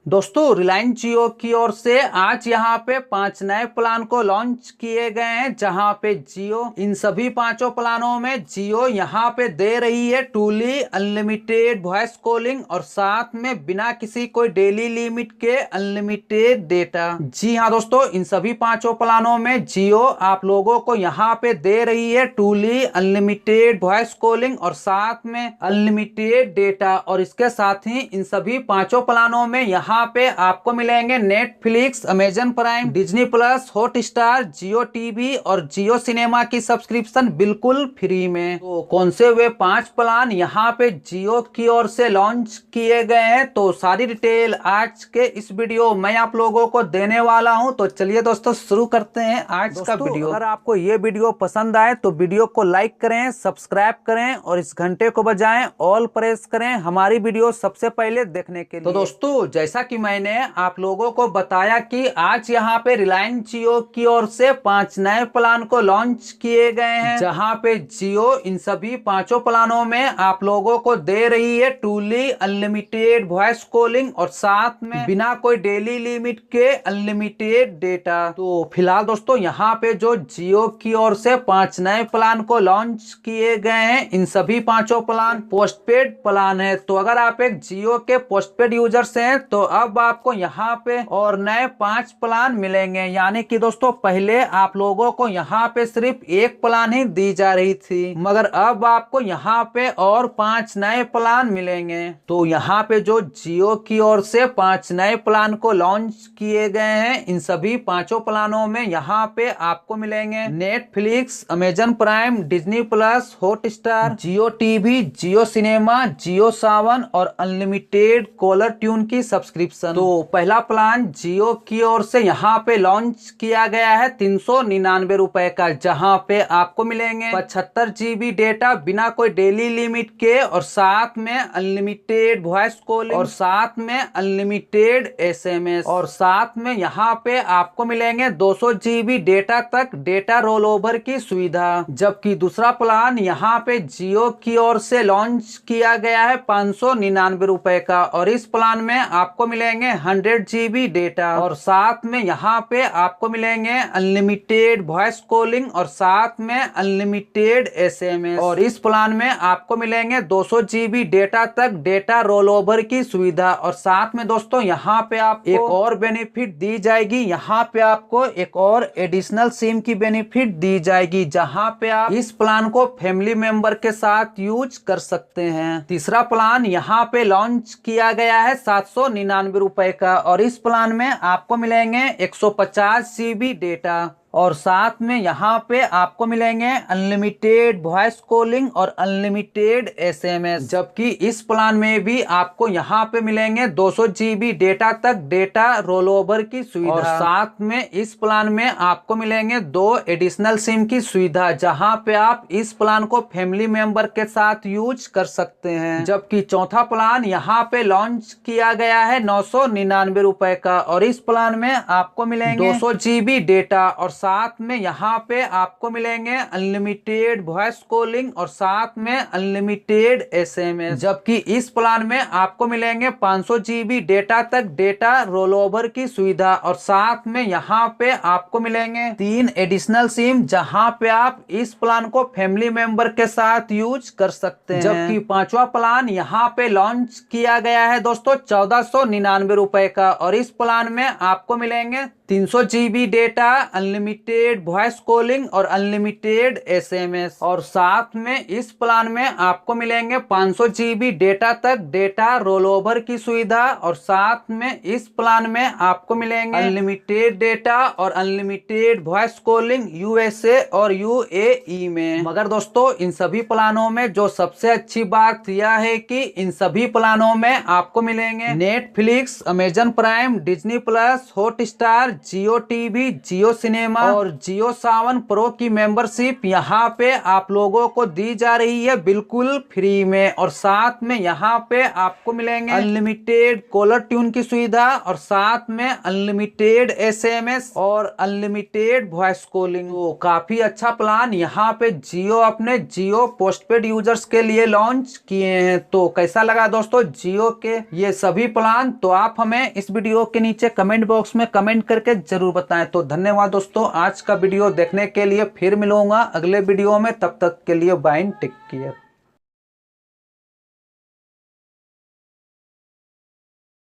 दोस्तों रिलायंस जियो की ओर से आज यहाँ पे 5 नए प्लान को लॉन्च किए गए हैं, जहाँ पे जियो इन सभी पांचों प्लानों में जियो यहाँ पे दे रही है टूली अनलिमिटेड वॉइस कॉलिंग और साथ में बिना किसी कोई डेली लिमिट के अनलिमिटेड डेटा। जी हाँ दोस्तों, इन सभी पांचों प्लानों में जियो आप लोगों को यहाँ पे दे रही है टूली अनलिमिटेड वॉइस कॉलिंग और साथ में अनलिमिटेड डेटा। और इसके साथ ही इन सभी पांचों प्लानों में यहाँ पे आपको मिलेंगे Netflix, Amazon Prime, Disney Plus, Hotstar, Jio TV और जियो सिनेमा की सब्सक्रिप्शन बिल्कुल फ्री में। तो कौन से वे 5 प्लान यहाँ पे जियो की ओर से लॉन्च किए गए हैं, तो सारी डिटेल आज के इस वीडियो में आप लोगों को देने वाला हूं। तो चलिए दोस्तों शुरू करते हैं आज का वीडियो। अगर आपको ये वीडियो पसंद आए तो वीडियो को लाइक करें, सब्सक्राइब करें और इस घंटे को बजाएं, ऑल प्रेस करें हमारी वीडियो सबसे पहले देखने के लिए। तो दोस्तों जैसा कि मैंने आप लोगों को बताया कि आज यहाँ पे रिलायंस जियो की ओर से 5 नए प्लान को लॉन्च किए गए हैं, जहाँ पे जियो इन सभी पांचों प्लानों में आप लोगों को दे रही है टूली अनलिमिटेड वॉइस कॉलिंग और साथ में बिना कोई डेली लिमिट के अनलिमिटेड डेटा। तो फिलहाल दोस्तों यहाँ पे जो जियो की ओर से 5 नए प्लान को लॉन्च किए गए हैं, इन सभी पांचों प्लान पोस्टपेड प्लान है। तो अगर आप एक जियो के पोस्टपेड यूजर्स हैं तो अब आपको यहाँ पे और नए 5 प्लान मिलेंगे। यानी कि दोस्तों पहले आप लोगों को यहाँ पे सिर्फ एक प्लान ही दी जा रही थी, मगर अब आपको यहाँ पे और 5 नए प्लान मिलेंगे। तो यहाँ पे जो जियो की ओर से 5 नए प्लान को लॉन्च किए गए हैं, इन सभी पांचों प्लानों में यहाँ पे आपको मिलेंगे Netflix, Amazon Prime, Disney Plus, Hotstar, Jio TV, Jio Cinema, Jio Saavn और अनलिमिटेड कॉलर ट्यून की सब्सक्रिप्शन। तो पहला प्लान जियो की ओर से यहाँ पे लॉन्च किया गया है 399 रुपए का, जहाँ पे आपको मिलेंगे 75 GB डेटा बिना कोई डेली लिमिट के और साथ में अनलिमिटेड वॉइस कॉलिंग और साथ में अनलिमिटेड SMS और साथ में यहाँ पे आपको मिलेंगे 200 GB डेटा तक डेटा रोल ओवर की सुविधा। जबकि दूसरा प्लान यहाँ पे जियो की ओर से लॉन्च किया गया है 599 रुपए का और इस प्लान में आपको मिलेंगे 100 GB डेटा और साथ में यहाँ पे आपको मिलेंगे अनलिमिटेड वॉइस कॉलिंग और साथ में अनलिमिटेड SMS और इस प्लान में आपको मिलेंगे 200 GB डेटा तक डेटा रोल ओवर की सुविधा। और साथ में दोस्तों यहाँ पे आप एक और बेनिफिट दी जाएगी, यहाँ पे आपको एक और एडिशनल सिम की बेनिफिट दी जाएगी, जहाँ पे आप इस प्लान को फैमिली मेंबर के साथ यूज कर सकते हैं। तीसरा प्लान यहाँ पे लॉन्च किया गया है 799 रुपए का और इस प्लान में आपको मिलेंगे 150 GB डेटा और साथ में यहाँ पे आपको मिलेंगे अनलिमिटेड वॉइस कॉलिंग और अनलिमिटेड SMS। जबकि इस प्लान में भी आपको यहाँ पे मिलेंगे 200 GB डेटा तक डेटा रोल ओवर की सुविधा और साथ में इस प्लान में आपको मिलेंगे 2 एडिशनल सिम की सुविधा, जहाँ पे आप इस प्लान को फैमिली मेंबर के साथ यूज कर सकते हैं। जबकि चौथा प्लान यहाँ पे लॉन्च किया गया है 999 रुपए का और इस प्लान में आपको मिलेंगे 200 GB डेटा और साथ में यहाँ पे आपको मिलेंगे अनलिमिटेड वॉइस कॉलिंग और साथ में अनलिमिटेड SMS। जबकि इस प्लान में आपको मिलेंगे 500 GB डेटा तक डेटा रोल ओवर की सुविधा और साथ में यहाँ पे आपको मिलेंगे 3 एडिशनल सिम, जहाँ पे आप इस प्लान को फैमिली मेंबर के साथ यूज कर सकते हैं। जबकि पांचवा प्लान यहाँ पे लॉन्च किया गया है दोस्तों 1499 रुपए का और इस प्लान में आपको मिलेंगे 300 GB data, unlimited voice calling और अनलिमिटेड SMS और साथ में इस प्लान में आपको मिलेंगे 500 GB डेटा तक डेटा रोल ओवर की सुविधा और साथ में इस प्लान में आपको मिलेंगे अनलिमिटेड डेटा और अनलिमिटेड वॉइस कॉलिंग USA और UAE में। मगर दोस्तों इन सभी प्लानों में जो सबसे अच्छी बात यह है कि इन सभी प्लानों में आपको मिलेंगे Netflix, Amazon Prime, Disney Plus, Hotstar, Jio TV, Jio Cinema, Cinema और जियो सावन प्रो की मेंबरशिप यहाँ पे आप लोगों को दी जा रही है बिल्कुल फ्री में। और साथ में यहाँ पे आपको मिलेंगे अनलिमिटेड कॉलर ट्यून की सुविधा और साथ में अनलिमिटेड SMS और अनलिमिटेड वॉइस कॉलिंग। तो काफी अच्छा प्लान यहाँ पे जियो अपने जियो पोस्टपेड यूजर्स के लिए लॉन्च किए हैं। तो कैसा लगा दोस्तों जियो के ये सभी प्लान? तो आप हमें इस वीडियो के नीचे कमेंट बॉक्स में कमेंट करके जरूर बताएं। तो धन्यवाद दोस्तों आज का वीडियो देखने के लिए। फिर मिलूंगा अगले वीडियो में, तब तक के लिए बाय, टेक केयर।